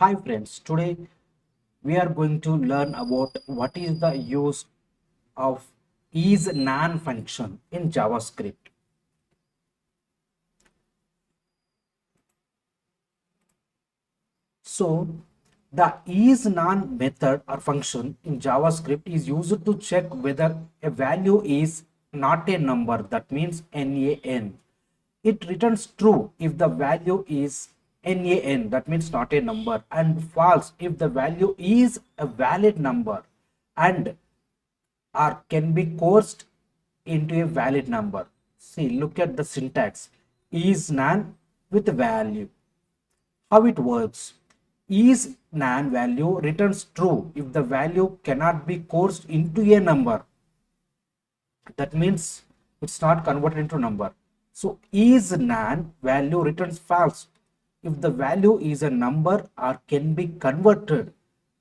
Hi friends, today we are going to learn about what is the use of isNaN function in JavaScript. So the isNaN method or function in JavaScript is used to check whether a value is not a number, that means NaN. It returns true if the value is NaN, that means not a number, and false if the value is a valid number and or can be coerced into a valid number. See, look at the syntax. Is nan with value. How it works? Is nan value returns true if the value cannot be coerced into a number. That means it's not converted into number. So is nan value returns false if the value is a number or can be converted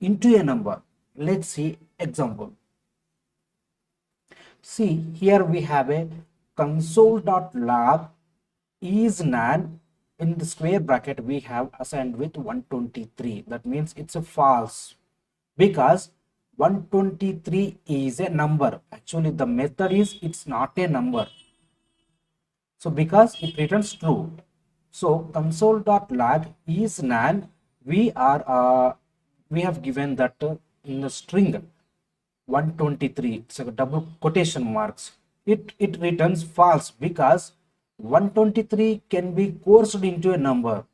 into a number. Let's see example. See, here we have a console.log isNaN. In the square bracket we have assigned with 123. That means it's a false because 123 is a number. Actually the method is it's not a number. So because it returns true. So console.log isNaN, we have given that in the string 123, it's a double quotation marks. It returns false because 123 can be coerced into a number.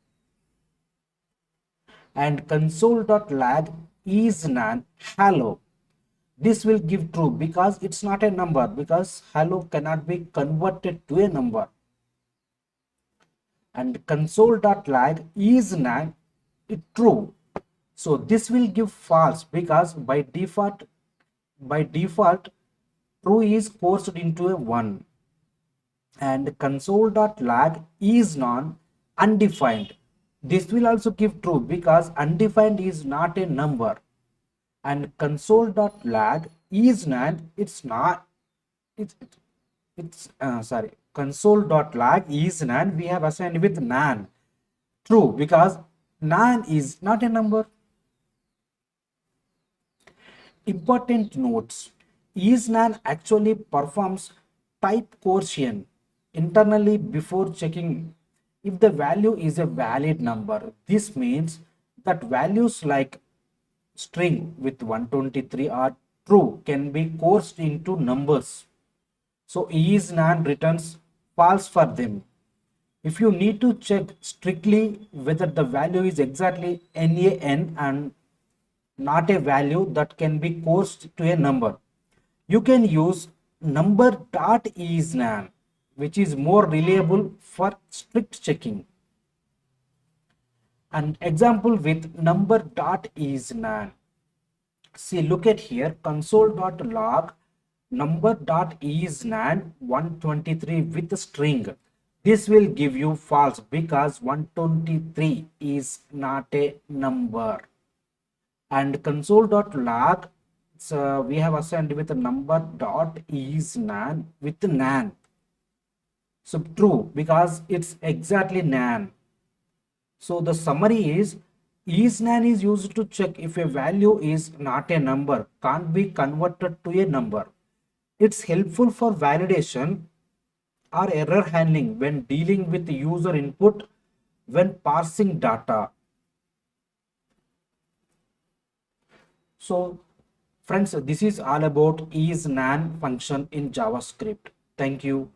And console.log isNaN hello. This will give true because it's not a number, because hello cannot be converted to a number. And console.log isNaN it true. So this will give false because by default true is coerced into a 1. And console.log isNaN undefined. This will also give true because undefined is not a number. And console.log isNaN it's not it's sorry, console.log isNaN we have assigned with nan true because nan is not a number. Important notes. isNaN actually performs type coercion internally before checking if the value is a valid number. This means that values like string with 123 are true can be coerced into numbers. So isNaN returns false for them. If you need to check strictly whether the value is exactly NaN and not a value that can be coerced to a number, you can use Number.isNaN, which is more reliable for strict checking. An example with Number.isNaN. See, look at here, console.log Number.isNaN 123 with string. This will give you false because 123 is not a number. And console.log we have assigned with Number.isNaN with nan. So true because it's exactly nan. So the summary is isNaN is used to check if a value is not a number, can't be converted to a number. It's helpful for validation or error handling when dealing with user input when parsing data. So friends, this is all about isNaN function in JavaScript. Thank you.